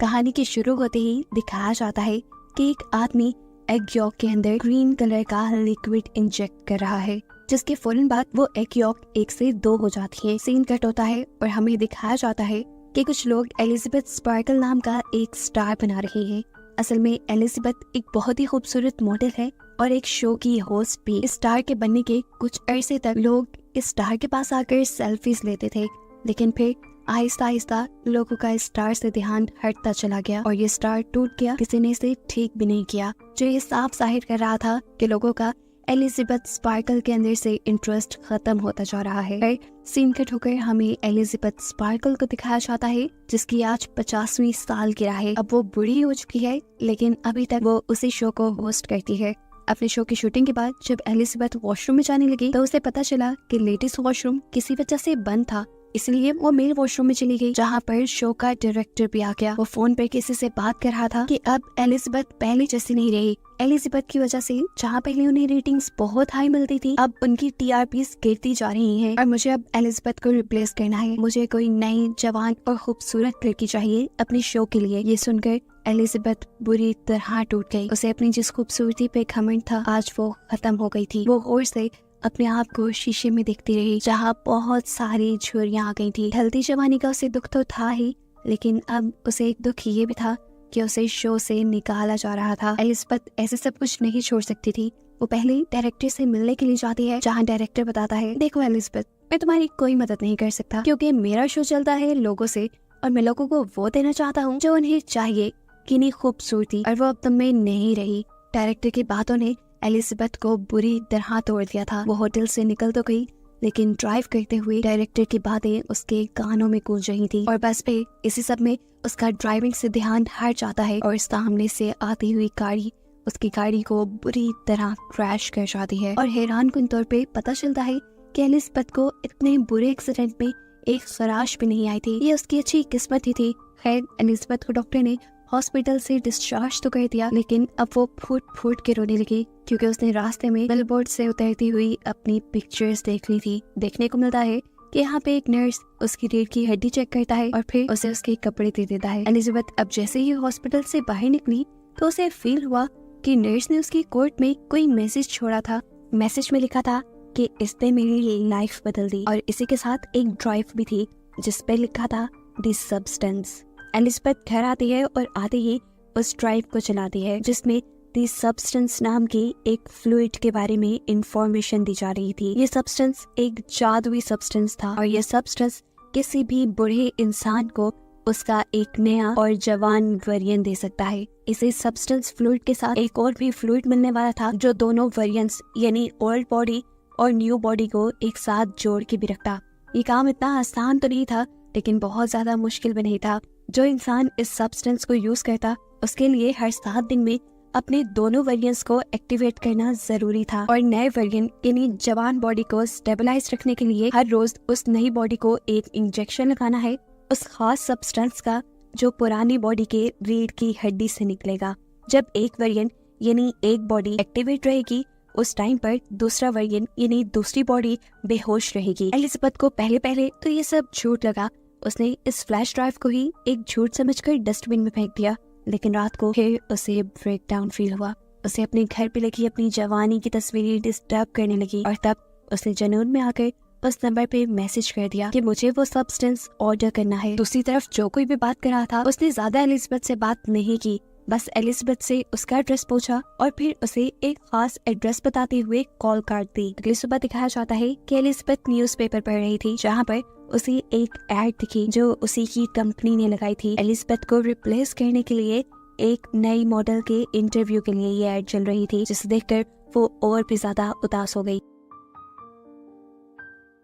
कहानी के शुरू होते ही दिखाया जाता है कि एक आदमी एग यॉक के अंदर ग्रीन कलर का लिक्विड इंजेक्ट कर रहा है, जिसके फौरन बाद वो एग यॉक 1 से 2 हो जाती है। सीन कट होता है और हमें दिखाया जाता है कि कुछ लोग एलिजाबेथ स्पार्कल नाम का एक स्टार बना रहे हैं। असल में एलिजाबेथ एक बहुत ही खूबसूरत मॉडल है और एक शो की होस्ट भी। इस स्टार के बनने के कुछ अरसे तक लोग इस स्टार के पास आकर सेल्फीज लेते थे, लेकिन फिर आहिस्ता आहिस्ता लोगों का इस स्टार से ध्यान हटता चला गया और ये स्टार टूट गया। किसी ने इसे ठीक भी नहीं किया, जो ये साफ जाहिर कर रहा था कि लोगों का एलिजाबेथ स्पार्कल के अंदर से इंटरेस्ट खत्म होता जा रहा है। फिर सीन कट होकर हमें एलिजाबेथ स्पार्कल को दिखाया जाता है, जिसकी आज 50वीं सालगिरह है। अब वो बूढ़ी हो चुकी है, लेकिन अभी तक वो उसी शो को होस्ट करती है। अपने शो की शूटिंग के बाद जब एलिजाबेथ वॉशरूम में जाने लगी तो उसे पता चला कि लेडीज वॉशरूम किसी वजह से बंद था, इसलिए वो मेल वॉशरूम में चली गई, जहाँ पर शो का डायरेक्टर भी आ गया। वो फोन पर किसी से बात कर रहा था कि अब एलिजाबेथ पहले जैसी नहीं रही। एलिजाबेथ की वजह से जहाँ पहले उन्हें रेटिंग्स बहुत हाई मिलती थी, अब उनकी टीआरपीस गिरती जा रही हैं और मुझे अब एलिजाबेथ को रिप्लेस करना है। मुझे कोई नई जवान और खूबसूरत लड़की चाहिए अपने शो के लिए। ये सुनकर एलिजाबेथ बुरी तरह टूट गई। उसे अपनी जिस खूबसूरती पे घमंड था, आज वो खत्म हो गई थी। वो गौर से अपने आप को शीशे में देखती रही, जहाँ बहुत सारी झुर्रियां आ गई थी। ढलती जवानी का उसे दुख तो था ही, लेकिन अब उसे एक दुख ये भी था कि उसे शो से निकाला जा रहा था। एलिजाबेथ ऐसे सब कुछ नहीं छोड़ सकती थी। वो पहले डायरेक्टर से मिलने के लिए जाती है, जहाँ डायरेक्टर बताता है, देखो एलिजाबेथ, मैं तुम्हारी कोई मदद नहीं कर सकता क्योंकि मेरा शो चलता है लोगों से और मैं लोगों को वो देना चाहता हूँ जो उन्हें चाहिए, कितनी खूबसूरती, और वो अब तुम में नहीं रही। डायरेक्टर की बातों ने एलिजाबेथ को बुरी तरह तोड़ दिया था। वो होटल से निकल तो गई, लेकिन ड्राइव करते हुए डायरेक्टर की बातें उसके कानों में गूंज रही थी और बस पे इसी सब में उसका ड्राइविंग से ध्यान हट जाता है और सामने से आती हुई गाड़ी उसकी गाड़ी को बुरी तरह क्रैश कर जाती है। और हैरान कुन तौर पे पता चलता है कि एलिजाबेथ को इतने बुरे एक्सीडेंट में एक खराश भी नहीं आई थी। ये उसकी अच्छी किस्मत ही थी। खैर, एलिजाबेथ को डॉक्टर ने हॉस्पिटल से डिस्चार्ज तो कर दिया, लेकिन अब वो फूट फूट के रोने लगी क्योंकि उसने रास्ते में बिलबोर्ड से उतरती हुई अपनी पिक्चर्स देख ली थी। देखने को मिलता है कि यहाँ पे एक नर्स उसकी रीढ़ की हड्डी चेक करता है और फिर उसे उसके कपड़े दे देता है। एलिजाबेथ अब जैसे ही हॉस्पिटल से बाहर निकली तो उसे फील हुआ कि नर्स ने उसकी कोट में कोई मैसेज छोड़ा था। मैसेज में लिखा था कि इसने मेरी लाइफ बदल दी, और इसी के साथ एक ड्राइव भी थी जिस पे लिखा था द सब्सटेंस। एलिजाबेथ घर आती है और आते ही उस ड्राइव को चलाती है, जिसमें द सब्सटेंस नाम की एक फ्लूइड के बारे में इंफॉर्मेशन दी जा रही थी। ये सब्सटेंस एक जादुई सब्सटेंस था और ये सब्सटेंस किसी भी बूढ़े इंसान को उसका एक नया और जवान वेरिएंट दे सकता है। इसे सब्सटेंस फ्लूइड के साथ एक और भी फ्लूइड मिलने वाला था जो दोनों वेरिएंट्स यानी ओल्ड बॉडी और न्यू बॉडी को एक साथ जोड़ के भी रखता। ये काम इतना आसान तो नहीं था, लेकिन बहुत ज्यादा मुश्किल भी नहीं था। जो इंसान इस सब्सटेंस को यूज करता उसके लिए हर 7 दिन में अपने दोनों वेरिएंट्स को एक्टिवेट करना जरूरी था और नए वेरिएंट यानी जवान बॉडी को स्टेबलाइज रखने के लिए हर रोज उस नई बॉडी को एक इंजेक्शन लगाना है उस खास सब्सटेंस का जो पुरानी बॉडी के रीढ़ की हड्डी से निकलेगा। जब एक वेरिएंट यानी एक बॉडी एक्टिवेट रहेगी, उस टाइम पर दूसरा वेरिएंट यानी दूसरी बॉडी बेहोश रहेगी। एलिजाबेथ को पहले पहले तो ये सब झूठ लगा। उसने इस फ्लैश ड्राइव को ही एक झूठ समझकर डस्टबिन में फेंक दिया, लेकिन रात को फिर उसे ब्रेकडाउन फील हुआ। उसे अपने घर पे लगी अपनी जवानी की तस्वीरें डिस्टर्ब करने लगी और तब उसने जुनून में आकर उस नंबर पे मैसेज कर दिया कि मुझे वो सब्सटेंस ऑर्डर करना है। दूसरी तरफ जो कोई भी बात कर रहा था उसने ज्यादा एलिजाबेथ से बात नहीं की, बस एलिजाबेथ से उसका एड्रेस पूछा और फिर उसे एक खास एड्रेस बताते हुए कॉल काट दी। अगली सुबह दिखाया जाता है कि एलिजाबेथ न्यूज़पेपर पढ़ रही थी, जहाँ पर उसे एक एड दिखी जो उसी की कंपनी ने लगाई थी। एलिजाबेथ को रिप्लेस करने के लिए एक नई मॉडल के इंटरव्यू के लिए ये एड चल रही थी, जिसे देखकर वो और भी ज्यादा उदास हो गई।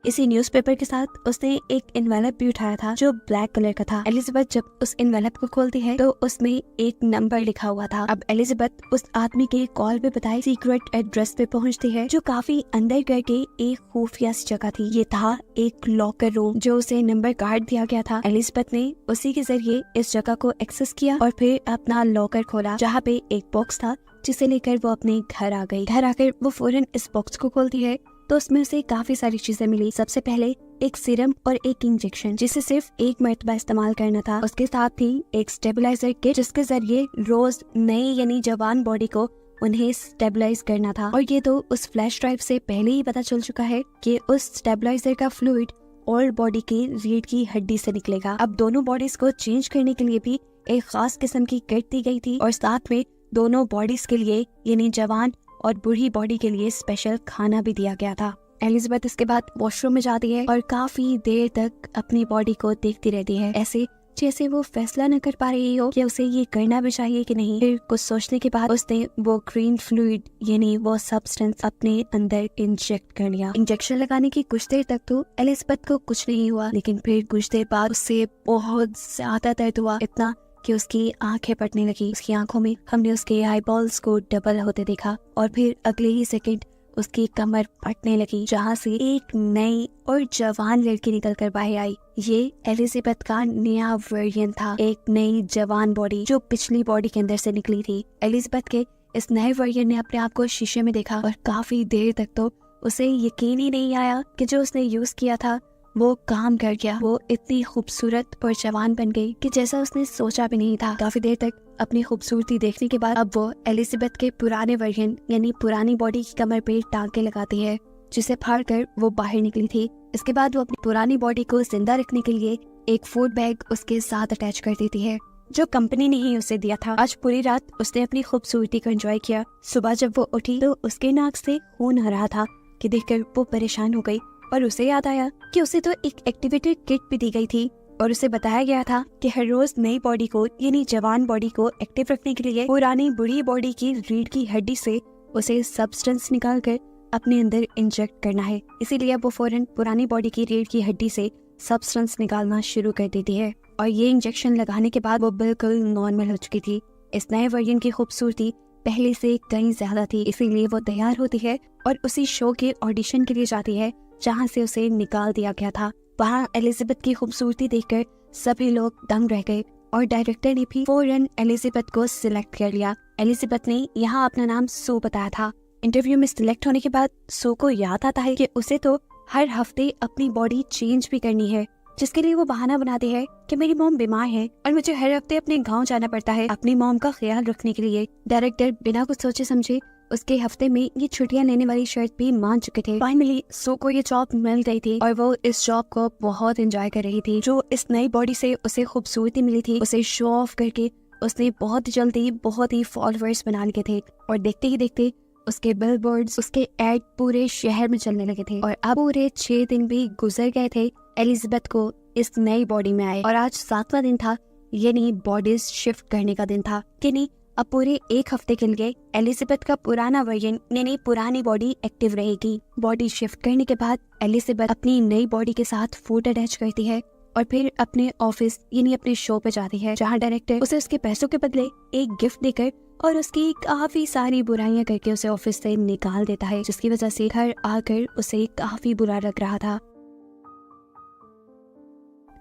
इसी न्यूज़पेपर के साथ उसने एक एनवेलप भी उठाया था जो ब्लैक कलर का था। एलिजाबेथ जब उस एनवेलप को खोलती है तो उसमें एक नंबर लिखा हुआ था। अब एलिजाबेथ उस आदमी के कॉल पे बताई सीक्रेट एड्रेस पे पहुंचती है जो काफी अंदर करके एक खुफिया सी जगह थी। ये था एक लॉकर रूम जो उसे नंबर कार्ड दिया गया था। एलिजाबेथ ने उसी के जरिए इस जगह को एक्सेस किया और फिर अपना लॉकर खोला, जहाँ पे एक बॉक्स था जिसे लेकर वो अपने घर आ गई। घर आकर वो फौरन इस बॉक्स को खोलती है तो उसमें उसे काफी सारी चीजें मिली। सबसे पहले एक सीरम और एक इंजेक्शन जिसे सिर्फ एक मर्तबा इस्तेमाल करना था। उसके साथ ही एक स्टेबलाइजर किट जिसके जरिए रोज नई यानी जवान बॉडी को उन्हें स्टेबलाइज करना था। और ये तो उस फ्लैश ड्राइव से पहले ही पता चल चुका है कि उस स्टेबलाइजर का फ्लूइड ओल्ड बॉडी की रीढ़ की हड्डी से निकलेगा। अब दोनों बॉडीज को चेंज करने के लिए भी एक खास किस्म की किट दी गई थी और साथ में दोनों बॉडीज के लिए यानी जवान और बूढ़ी बॉडी के लिए स्पेशल खाना भी दिया गया था। एलिजाबेथ इसके बाद वॉशरूम में जाती है और काफी देर तक अपनी बॉडी को देखती रहती है, ऐसे जैसे वो फैसला न कर पा रही हो कि उसे ये करना भी चाहिए कि नहीं। फिर कुछ सोचने के बाद उसने वो ग्रीन फ्लूइड यानी वो सब्सटेंस अपने अंदर इंजेक्ट कर लिया। इंजेक्शन लगाने की कुछ देर तक तो एलिजाबेथ को कुछ नहीं हुआ, लेकिन फिर कुछ देर बाद उससे बहुत ज्यादा दर्द हुआ, इतना कि उसकी आंखें फटने लगी। उसकी आंखों में हमने उसके आईबॉल्स को डबल होते देखा और फिर अगले ही सेकंड उसकी कमर फटने लगी, जहाँ से एक नई और जवान लड़की निकल कर बाहर आई। ये एलिजाबेथ का नया वर्जन था, एक नई जवान बॉडी जो पिछली बॉडी के अंदर से निकली थी। एलिजाबेथ के इस नए वर्जन ने अपने आप को शीशे में देखा और काफी देर तक तो उसे यकीन ही नहीं आया कि जो उसने यूज किया था वो काम कर गया। वो इतनी खूबसूरत और जवान बन गई कि जैसा उसने सोचा भी नहीं था। काफी देर तक अपनी खूबसूरती देखने के बाद अब वो एलिजाबेथ के पुराने वर्जन यानी पुरानी बॉडी की कमर पे टांके लगाती है, जिसे फाड़ कर वो बाहर निकली थी। इसके बाद वो अपनी पुरानी बॉडी को जिंदा रखने के लिए एक फूड बैग उसके साथ अटैच कर देती है, जो कंपनी ने ही उसे दिया था। आज पूरी रात उसने अपनी खूबसूरती को एंजॉय किया। सुबह जब वो उठी तो उसके नाक से खून आ रहा था कि देखकर वो परेशान हो गई और उसे याद आया कि उसे तो एक एक्टिवेटेड किट भी दी गई थी और उसे बताया गया था कि हर रोज नई बॉडी को यानी जवान बॉडी को एक्टिव रखने के लिए पुरानी बुढ़ी बॉडी की रीढ़ की हड्डी से उसे सब्सटेंस निकाल कर अपने अंदर इंजेक्ट करना है। इसीलिए वो फौरन पुरानी बॉडी की रीढ़ की हड्डी से सब्सटेंस निकालना शुरू कर देती है और ये इंजेक्शन लगाने के बाद वो बिल्कुल नॉर्मल हो चुकी थी। इस नए वर्जन की खूबसूरती पहले से कहीं ज्यादा थी, इसीलिए वो तैयार होती है और उसी शो के ऑडिशन के लिए जाती है जहाँ से उसे निकाल दिया गया था। वहाँ एलिजाबेथ की खूबसूरती देखकर सभी लोग दंग रह गए और डायरेक्टर ने भी फौरन एलिजाबेथ को सिलेक्ट कर लिया। एलिजाबेथ ने यहाँ अपना नाम सू बताया था। इंटरव्यू में सिलेक्ट होने के बाद सू को याद आता है कि उसे तो हर हफ्ते अपनी बॉडी चेंज भी करनी है, जिसके लिए वो बहाना बनाती है कि मेरी मॉम बीमार है और मुझे हर हफ्ते अपने गांव जाना पड़ता है अपनी मॉम का ख्याल रखने के लिए। डायरेक्टर बिना कुछ सोचे समझे उसके हफ्ते में ये छुट्टियां लेने वाली शर्त भी मान चुके थे। फाइनली सू को ये जॉब मिल गई थी और वो इस जॉब को बहुत एंजॉय कर रही थी। जो इस नई बॉडी से उसे खूबसूरती मिली थी, उसे शो ऑफ करके उसने बहुत जल्दी बहुत ही फॉलोअर्स बना लिए थे और देखते ही देखते उसके बिलबोर्ड्स, उसके एड पूरे शहर में चलने लगे थे। और अब पूरे 6 दिन भी गुजर गए थे एलिजाबेथ को इस नई बॉडी में आए और आज 7वां दिन था, यानी बॉडीज शिफ्ट करने का दिन था। कि नहीं, अब पूरे 1 हफ्ते के लिए एलिजाबेथ का पुराना वर्जन यानी पुरानी बॉडी एक्टिव रहेगी। बॉडी शिफ्ट करने के बाद एलिजाबेथ अपनी नई बॉडी के साथ फूड अटैच करती है और फिर अपने ऑफिस यानी अपने शो पे जाती है, जहाँ डायरेक्टर उसे उसके पैसों के बदले एक गिफ्ट देकर और उसकी काफी सारी बुराइयां करके उसे ऑफिस से निकाल देता है, जिसकी वजह से घर आकर उसे काफी बुरा लग रहा था।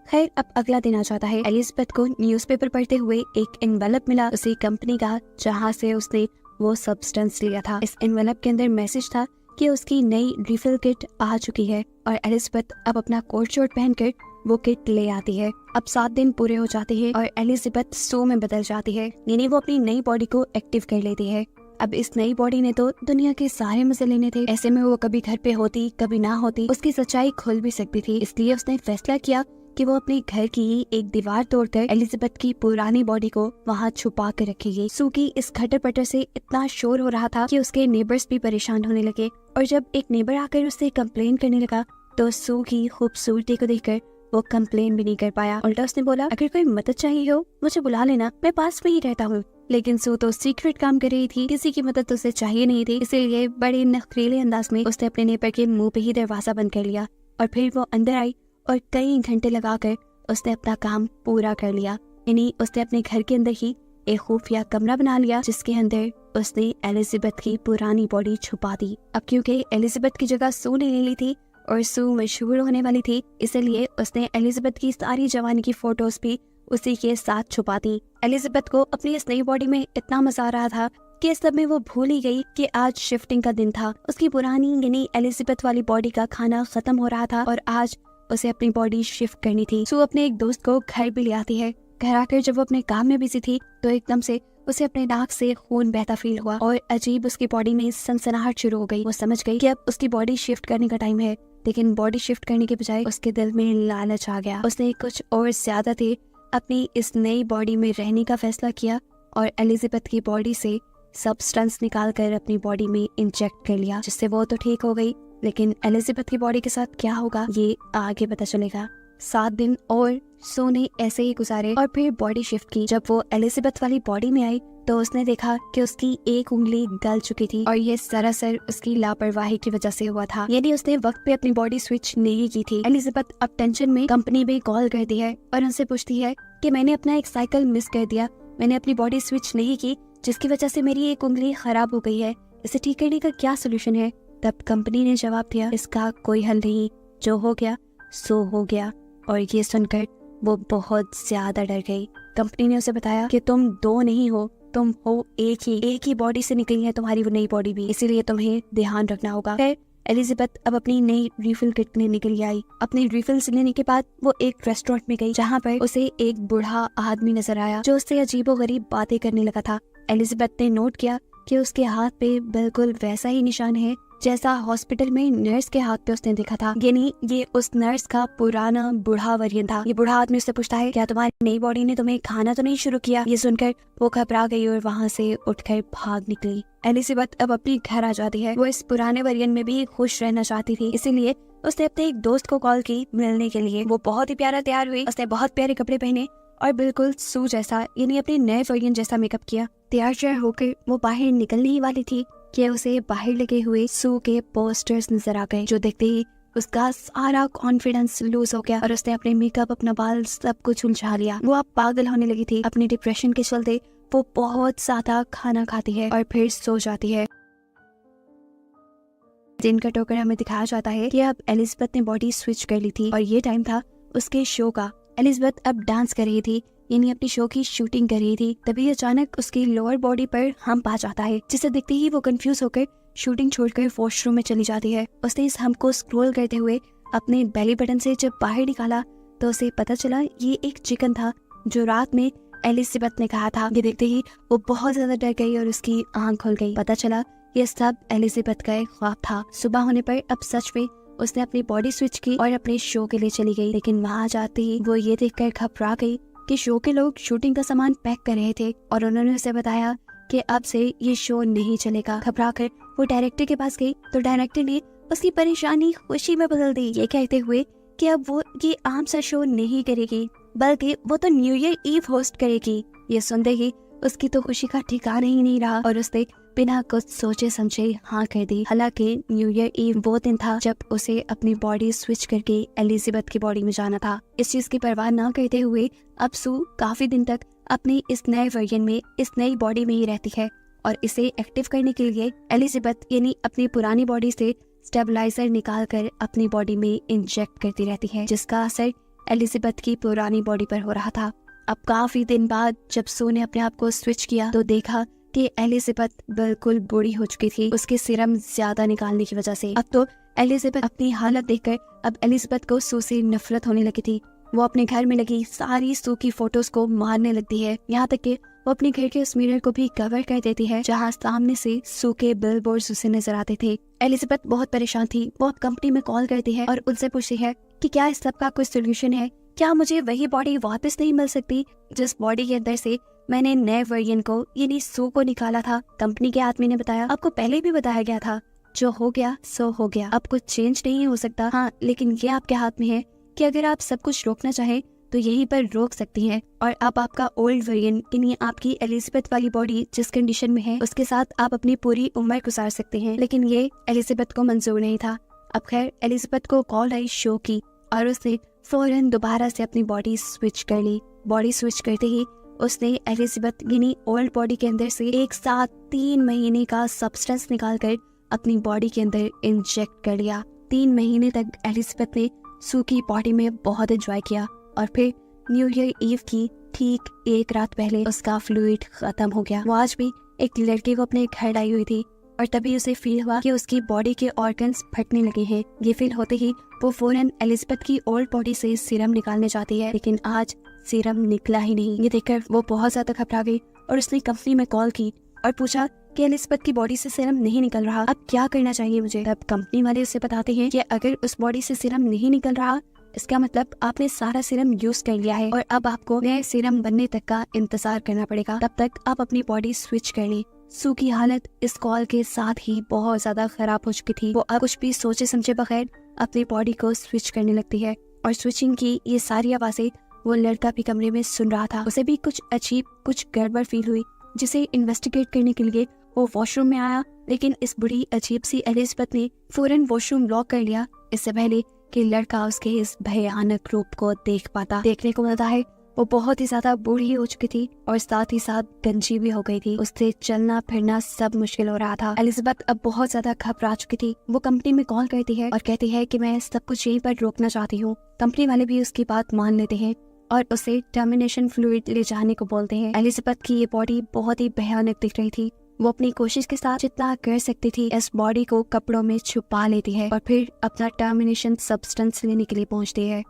खैर, अब अगला दिन आ जाता है। एलिजाबेथ को न्यूज़पेपर पढ़ते हुए एक एनवेलप मिला उसी कंपनी का, जहाँ से उसने वो सब्सटेंस लिया था। इस एनवेलप के अंदर मैसेज था कि उसकी नई रिफिल किट आ चुकी है और एलिजाबेथ अब अपना कोट शर्ट पहनकर वो किट ले आती है। अब 7 दिन पूरे हो जाते हैं और एलिजाबेथ सू में बदल जाती है, यानी वो अपनी नई बॉडी को एक्टिव कर लेती है। अब इस नई बॉडी ने तो दुनिया के सारे मजे लेने थे, ऐसे में वो कभी घर पे होती कभी ना होती, उसकी सच्चाई खुल भी सकती थी। इसलिए उसने फैसला किया कि वो अपने घर की ही एक दीवार तोड़कर एलिजाबेथ की पुरानी बॉडी को वहाँ छुपा कर रखेगी। सू की इस खटर पटर से इतना शोर हो रहा था कि उसके नेबर्स भी परेशान होने लगे और जब एक नेबर आकर उससे कंप्लेन करने लगा तो सू की खूबसूरती को देखकर वो कंप्लेन भी नहीं कर पाया। उल्टा उसने बोला, अगर कोई मदद चाहिए हो मुझे बुला लेना, मैं पास में ही रहता हूँ। लेकिन सू तो सीक्रेट काम कर रही थी, किसी की मदद उसे चाहिए नहीं थी, इसीलिए बड़े नखरीले अंदाज में उसने अपने नेबर के मुंह पे ही दरवाजा बंद कर लिया और फिर वो अंदर आई और कई घंटे लगाकर उसने अपना काम पूरा कर लिया। यानी उसने अपने घर के अंदर ही एक खुफिया कमरा बना लिया, जिसके अंदर उसने एलिजाबेथ की पुरानी बॉडी छुपा दी। अब क्योंकि एलिजाबेथ की जगह सू ने ले ली थी और सू मशहूर होने वाली थी, इसलिए उसने एलिजाबेथ की सारी जवानी की फोटोज भी उसी के साथ छुपा दी। एलिजाबेथ को अपनी इस नई बॉडी में इतना मजा आ रहा था कि इस सब में वो भूल ही गई कि आज शिफ्टिंग का दिन था। उसकी पुरानी यानी एलिजाबेथ वाली बॉडी का खाना खत्म हो रहा था और आज उसे अपनी बॉडी शिफ्ट करनी थी। सू अपने एक दोस्त को घर भी ले आती है। घर आकर जब वो अपने काम में बिजी थी तो एकदम से उसे अपने नाक से खून बहता फील हुआ और अजीब उसकी बॉडी में सनसनाहट शुरू हो गई। वो समझ गई कि अब उसकी बॉडी शिफ्ट करने का टाइम है, लेकिन बॉडी शिफ्ट करने के बजाय उसके दिल में लालच आ गया। उसने कुछ और ज्यादा देर अपनी इस नई बॉडी में रहने का फैसला किया और एलिजाबेथ की बॉडी से सब्सटेंस निकाल कर अपनी बॉडी में इंजेक्ट कर लिया, जिससे वो तो ठीक हो गई, लेकिन एलिजाबेथ की बॉडी के साथ क्या होगा ये आगे पता चलेगा। 7 दिन और सो ने ऐसे ही गुजारे और फिर बॉडी शिफ्ट की। जब वो एलिजाबेथ वाली बॉडी में आई तो उसने देखा कि उसकी एक उंगली गल चुकी थी और ये सरासर उसकी लापरवाही की वजह से हुआ था, यानी उसने वक्त पे अपनी बॉडी स्विच नहीं की थी। एलिजाबेथ अब टेंशन में कंपनी में कॉल करती है और उनसे पूछती है कि मैंने अपना एक साइकिल मिस कर दिया, मैंने अपनी बॉडी स्विच नहीं की, जिसकी वजह से मेरी एक उंगली खराब हो गई है, इसे ठीक करने का क्या सोल्यूशन है। तब कंपनी ने जवाब दिया, इसका कोई हल नहीं, जो हो गया सो हो गया। और ये सुनकर वो बहुत ज्यादा डर गई। कंपनी ने उसे बताया कि तुम 2 नहीं हो, तुम हो एक ही बॉडी से निकली है तुम्हारी वो नई बॉडी भी, इसीलिए तुम्हें ध्यान रखना होगा। फिर एलिजाबेथ अब अपनी नई रिफिल किट में निकल आई। अपनी रिफिल्स लेने के बाद वो एक रेस्टोरेंट में गई, जहाँ पर उसे एक बूढ़ा आदमी नजर आया जो उससे अजीबोगरीब बातें करने लगा था। एलिजाबेथ ने नोट किया कि उसके हाथ पे बिल्कुल वैसा ही निशान है जैसा हॉस्पिटल में नर्स के हाथ पे उसने देखा था, यानी ये उस नर्स का पुराना बूढ़ा वर्जन था। ये बूढ़ा आदमी उससे पूछता है, क्या तुम्हारी नई बॉडी ने तुम्हें खाना तो नहीं शुरू किया। ये सुनकर वो घबरा गई और वहाँ से उठकर भाग निकली। एलिजाबेथ अब अपने घर आ जाती है। वो इस पुराने वर्जन में भी खुश रहना चाहती थी, इसीलिए उसने अपने एक दोस्त को कॉल की मिलने के लिए। वो बहुत ही प्यारा तैयार हुई, उसने बहुत प्यारे कपड़े पहने और बिल्कुल सू जैसा यानी अपने नए वर्जन जैसा मेकअप किया। तैयार होकर वो बाहर निकलने ही वाली थी कि उसे बाहर लगे हुए सू के पोस्टर्स नजर आ गए, जो देखते ही उसका सारा कॉन्फिडेंस लूज हो गया और उसने अपने मेकअप, अपना बाल सब कुछ उलझा लिया। वो अब पागल होने लगी थी। अपनी डिप्रेशन के चलते वो बहुत ज्यादा खाना खाती है और फिर सो जाती है। दिन का टोकर हमें दिखाया जाता है कि अब एलिजाबेथ ने बॉडी स्विच कर ली थी और ये टाइम था उसके शो का। एलिजाबेथ अब डांस कर रही थी, यानी अपनी शो की शूटिंग कर रही थी। तभी अचानक उसकी लोअर बॉडी पर हम्प आ जाता है, जिसे देखते ही वो कंफ्यूज होकर शूटिंग छोड़कर वॉशरूम में चली जाती है। उसने इस हम्प को स्क्रॉल करते हुए अपने बेली बटन से जब बाहर निकाला तो उसे पता चला ये एक चिकन था जो रात में एलिजाबेथ ने कहा था। ये देखते ही वो बहुत ज्यादा डर गई और उसकी आंख खुल गई। पता चला ये सब एलिजाबेथ का एक ख्वाब था। सुबह होने पर अब सच में उसने अपनी बॉडी स्विच की और अपने शो के लिए चली गई, लेकिन वहाँ जाते ही वो ये देखकर घबरा गई कि शो के लोग शूटिंग का सामान पैक कर रहे थे और उन्होंने उसे बताया कि अब से ये शो नहीं चलेगा। घबरा कर वो डायरेक्टर के पास गई तो डायरेक्टर ने उसकी परेशानी खुशी में बदल दी, ये कहते हुए कि अब वो ये आम सा शो नहीं करेगी, बल्कि वो तो न्यू ईयर ईव होस्ट करेगी। ये सुनते ही उसकी तो खुशी का ठिकाना ही नहीं रहा और उसने बिना कुछ सोचे समझे हाँ कर दी। हालांकि न्यू ईयर ईव वो दिन था जब उसे अपनी बॉडी स्विच करके एलिजाबेथ की बॉडी में जाना था। इस चीज की परवाह न करते हुए अब सू काफी दिन तक अपनी इस नए वर्जन में, इस नई बॉडी में ही रहती है और इसे एक्टिव करने के लिए एलिजाबेथ यानी अपनी पुरानी बॉडी से स्टेबलाइजर निकाल कर अपनी बॉडी में इंजेक्ट करती रहती है, जिसका असर एलिजाबेथ की पुरानी बॉडी पर हो रहा था। अब काफी दिन बाद जब सू ने अपने आप को स्विच किया तो देखा कि एलिजाबेथ बिल्कुल बूढ़ी हो चुकी थी उसके सीरम ज्यादा निकालने की वजह से। अब तो एलिजाबेथ अपनी हालत देखकर अब एलिजाबेथ को सू से नफरत होने लगी थी। वो अपने घर में लगी सारी सू की फोटोज को मारने लगती है, यहाँ तक कि वो अपने घर के उस मिरर को भी कवर कर देती है जहाँ सामने से सू के बिलबोर्ड्स उसे नजर आते थे। एलिजाबेथ बहुत परेशान थी। वो अब कंपनी में कॉल करती है और उनसे पूछती है कि क्या इस सब का कोई सोल्यूशन है, क्या मुझे वही बॉडी वापस नहीं मिल सकती जिस बॉडी के अंदर से मैंने नए वर्जन को यानी सू को निकाला था। कंपनी के आदमी ने बताया, आपको पहले भी बताया गया था, जो हो गया सो हो गया, अब कुछ चेंज नहीं हो सकता। हाँ, लेकिन ये आपके हाथ में है कि अगर आप सब कुछ रोकना चाहें तो यहीं पर रोक सकती हैं और अब आपका ओल्ड वर्जन यानी आपकी एलिजाबेथ वाली बॉडी जिस कंडीशन में है उसके साथ आप अपनी पूरी उम्र गुजार सकते हैं। लेकिन ये एलिजाबेथ को मंजूर नहीं था। अब खैर एलिजाबेथ को कॉल आई शो की और उसने फौरन दोबारा से अपनी बॉडी स्विच कर ली। बॉडी स्विच करते ही उसने एलिजाबेथ यानी ओल्ड बॉडी के अंदर से एक साथ 3 महीने का सब्सटेंस निकालकर अपनी बॉडी के अंदर इंजेक्ट कर लिया। 3 महीने तक एलिजाबेथ ने सू की बॉडी में बहुत एंजॉय किया और फिर न्यू ईयर ईव की ठीक एक रात पहले उसका फ्लूइड खत्म हो गया। वो आज भी एक लड़के को अपने घर लाई हुई थी और तभी उसे फील हुआ कि उसकी बॉडी के ऑर्गन्स फटने लगे हैं। ये फील होते ही वो फौरन एलिजाबेथ की ओल्ड बॉडी से सीरम निकालने जाती है, लेकिन आज सीरम निकला ही नहीं। ये देखकर वो बहुत ज्यादा घबरा गई और उसने कंपनी में कॉल की और पूछा कि एलिजाबेथ की बॉडी से सीरम नहीं निकल रहा, अब क्या करना चाहिए मुझे। तब कंपनी वाले उसे बताते हैं कि अगर उस बॉडी से सीरम नहीं निकल रहा, इसका मतलब आपने सारा सीरम यूज कर लिया है और अब आपको नए सीरम बनने तक का इंतजार करना पड़ेगा। तब तक आप अपनी बॉडी स्विच कर लें। सू की हालत इस कॉल के साथ ही बहुत ज्यादा खराब हो चुकी थी। वो अब कुछ भी सोचे समझे बगैर अपनी बॉडी को स्विच करने लगती है और स्विचिंग की ये सारी आवाजें वो लड़का भी कमरे में सुन रहा था। उसे भी कुछ अजीब, कुछ गड़बड़ फील हुई, जिसे इन्वेस्टिगेट करने के लिए वो वॉशरूम में आया, लेकिन इस बुरी अजीब सी एलिजाबेथ ने फौरन वॉशरूम लॉक कर लिया, इससे पहले कि लड़का उसके इस भयानक रूप को देख पाता। देखने को मिलता है वो बहुत ही ज्यादा बूढ़ी हो चुकी थी और साथ ही साथ गंजी भी हो गई थी। उससे चलना फिरना सब मुश्किल हो रहा था। एलिजाबेथ अब बहुत ज्यादा घबरा चुकी थी। वो कंपनी में कॉल करती है और कहती है कि मैं सब कुछ यहीं पर रोकना चाहती हूँ। कंपनी वाले भी उसकी बात मान लेते हैं और उसे टर्मिनेशन फ्लूइड ले जाने को बोलते हैं। एलिजाबेथ की ये बॉडी बहुत ही भयानक दिख रही थी। वो अपनी कोशिश के साथ जितना कर सकती थी इस बॉडी को कपड़ों में छुपा लेती है और फिर अपना टर्मिनेशन सब्सटेंस लेने के लिए पहुंचती है।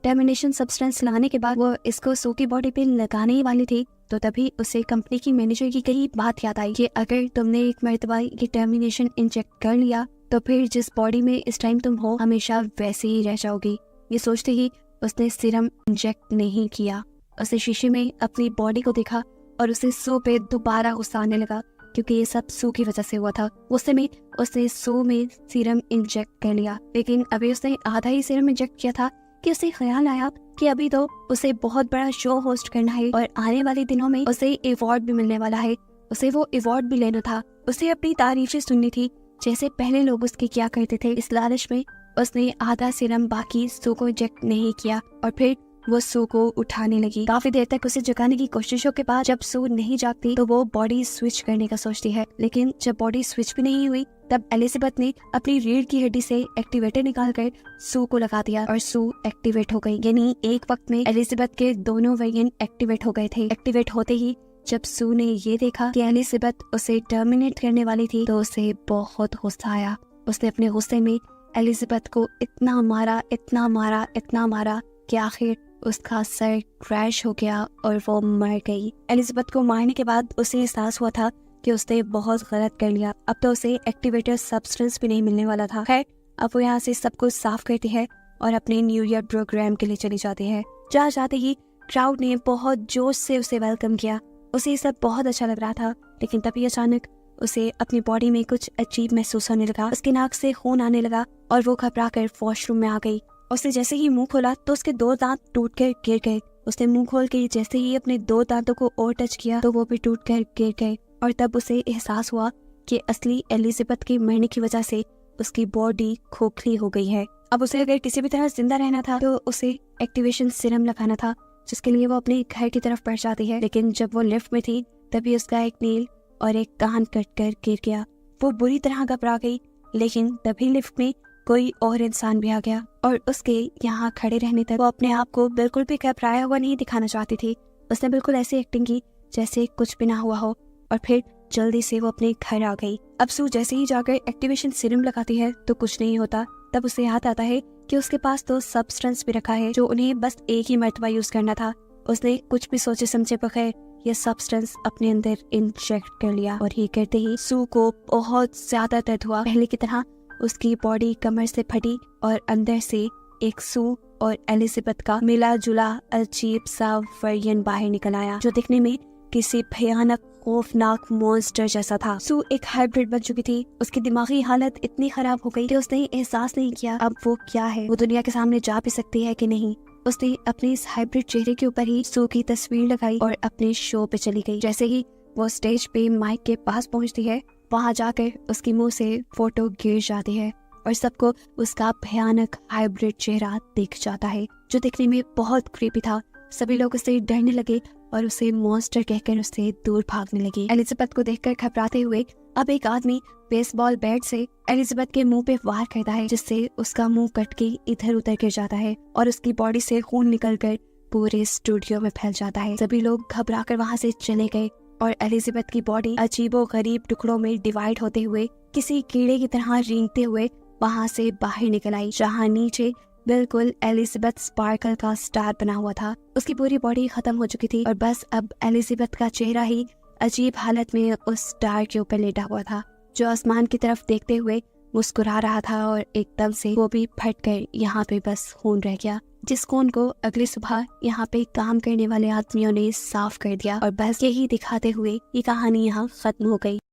टर्मिनेशन सब्सटेंस लाने के बाद वो इसको सू की बॉडी पे लगाने ही वाली थी, तो तभी उसे कंपनी की मैनेजर की कही बात याद आई कि अगर तुमने एक मर्तबा ये टर्मिनेशन इंजेक्ट कर लिया तो फिर जिस बॉडी में इस टाइम तुम हो हमेशा वैसे ही रह जाओगी। ये सोचते ही उसने सीरम इंजेक्ट नहीं किया। उसे शीशे में अपनी बॉडी को देखा और उसे सू पे दोबारा गुस्सा आने लगा, क्योंकि ये सब सू की वजह से हुआ था। उस समय उसने सू में सीरम इंजेक्ट कर लिया, लेकिन अभी उसने आधा ही सीरम इंजेक्ट किया था कि उसे ख्याल आया कि अभी तो उसे बहुत बड़ा शो होस्ट करना है और आने वाले दिनों में उसे अवार्ड भी मिलने वाला है। उसे वो अवार्ड भी लेना था। उसे अपनी तारीफें सुननी थी जैसे पहले लोग उसके क्या करते थे। इस लालच में उसने आधा सीरम बाकी सू को इंजेक्ट नहीं किया और फिर वो सू को उठाने लगी। काफी देर तक उसे जगाने की कोशिशों के बाद जब सू नहीं जागती तो वो बॉडी स्विच करने का सोचती है, लेकिन जब बॉडी स्विच भी नहीं हुई तब एलिजाबेथ ने अपनी रीढ़ की हड्डी से एक्टिवेटर निकालकर सू को लगा दिया और सू एक्टिवेट हो गई। यानी एक वक्त में एलिजाबेथ के दोनों वेरिएंट एक्टिवेट हो गए थे। एक्टिवेट होते ही जब सू ने ये देखा कि एलिजाबेथ उसे टर्मिनेट करने वाली थी तो उसे बहुत गुस्सा आया। उसने अपने गुस्से में एलिजाबेथ को इतना मारा, इतना मारा, इतना मारा कि आखिर उसका सर क्रैश हो गया और वो मर गई। एलिजाबेथ को मारने के बाद उसे एहसास हुआ था कि उसने बहुत गलत कर लिया। अब तो उसे एक्टिवेटर सब्सटेंस भी नहीं मिलने वाला था। खैर, अब वो यहाँ से सब कुछ साफ करती है और अपने न्यू ईयर प्रोग्राम के लिए चली जाती है। जहाँ जाते ही क्राउड ने बहुत जोश से उसे वेलकम किया। उसे सब बहुत अच्छा लग रहा था, लेकिन तभी अचानक उसे अपनी बॉडी में कुछ अजीब महसूस होने लगा। उसके नाक से खून आने लगा और वो घबरा कर वॉशरूम में आ गई। उसने जैसे ही मुंह खोला तो उसके 2 दांत टूट कर गिर गए। उसने मुंह खोल के जैसे ही अपने 2 दांतों को और टच किया तो वो भी टूट कर गिर गए और तब उसे एहसास हुआ कि असली एलिजाबेथ के मरने की वजह से उसकी बॉडी खोखली हो गई है। अब उसे अगर किसी भी तरह जिंदा रहना था तो उसे एक्टिवेशन सीरम लगाना था, जिसके लिए वो अपने घर की तरफ बढ़ जाती है। लेकिन जब वो लिफ्ट में थी तभी उसका एक नील और एक कान कट कर गिर गया। वो बुरी तरह घबरा गई, लेकिन तभी लिफ्ट में कोई और इंसान भी आ गया और उसके यहाँ खड़े रहने तक वो अपने आप को बिल्कुल भी घबराया हुआ नहीं दिखाना चाहती थी। उसने बिल्कुल ऐसी एक्टिंग की जैसे कुछ भी ना हुआ हो और फिर जल्दी से वो अपने घर आ गई। अब सू जैसे ही जाकर एक्टिवेशन सीरम लगाती है तो कुछ नहीं होता। तब उसे याद आता है कि उसके पास तो सब्सटेंस भी रखा है जो उन्हें बस एक ही मर्तबा यूज करना था। उसने कुछ भी सोचे समझे बगैर ये सब्सटेंस अपने अंदर इंजेक्ट कर लिया और ये करते ही सू को बहुत ज्यादा दर्द हुआ। पहले की तरह उसकी बॉडी कमर से फटी और अंदर से एक सू और एलिजाबेथ का मिला जुला अजीब सा वेरिएंट बाहर निकल आया, जो दिखने में किसी भयानक खौफनाक मॉन्स्टर जैसा था। सू एक हाइब्रिड बन चुकी थी। उसकी दिमागी हालत इतनी खराब हो गई कि उसने एहसास नहीं किया अब वो क्या है, वो दुनिया के सामने जा भी सकती है कि नहीं। उसने अपने इस हाइब्रिड चेहरे के ऊपर ही सू की तस्वीर लगाई और अपने शो पे चली गई। जैसे ही वो स्टेज पे माइक के पास पहुंचती है, वहां जाकर उसके मुंह से फोटो गिर जाती है और सबको उसका भयानक हाइब्रिड चेहरा दिख जाता है, जो दिखने में बहुत क्रीपी था। सभी लोग उससे डरने लगे और उसे मॉन्स्टर कहकर उससे दूर भागने लगे। एलिजाबेथ को देखकर घबराते हुए अब एक आदमी बेसबॉल बैट से एलिजाबेथ के मुंह पे वार करता है, जिससे उसका मुंह कट के इधर उधर गिर जाता है और उसकी बॉडी से खून निकलकर पूरे स्टूडियो में फैल जाता है। सभी लोग घबराकर वहां से चले गए और एलिजाबेथ की बॉडी अजीबो गरीब टुकड़ों में डिवाइड होते हुए किसी कीड़े की तरह रेंगते हुए वहां से बाहर निकल आई, जहाँ नीचे बिल्कुल एलिजाबेथ स्पार्कल का स्टार बना हुआ था। उसकी पूरी बॉडी खत्म हो चुकी थी और बस अब एलिजाबेथ का चेहरा ही अजीब हालत में उस स्टार के ऊपर लेटा हुआ था, जो आसमान की तरफ देखते हुए मुस्कुरा रहा था। और एकदम से वो भी फट कर यहाँ पे बस खून रह गया, जिस खून को अगली सुबह यहाँ पे काम करने वाले आदमियों ने साफ कर दिया। और बस यही दिखाते हुए ये कहानी यहाँ खत्म हो गई।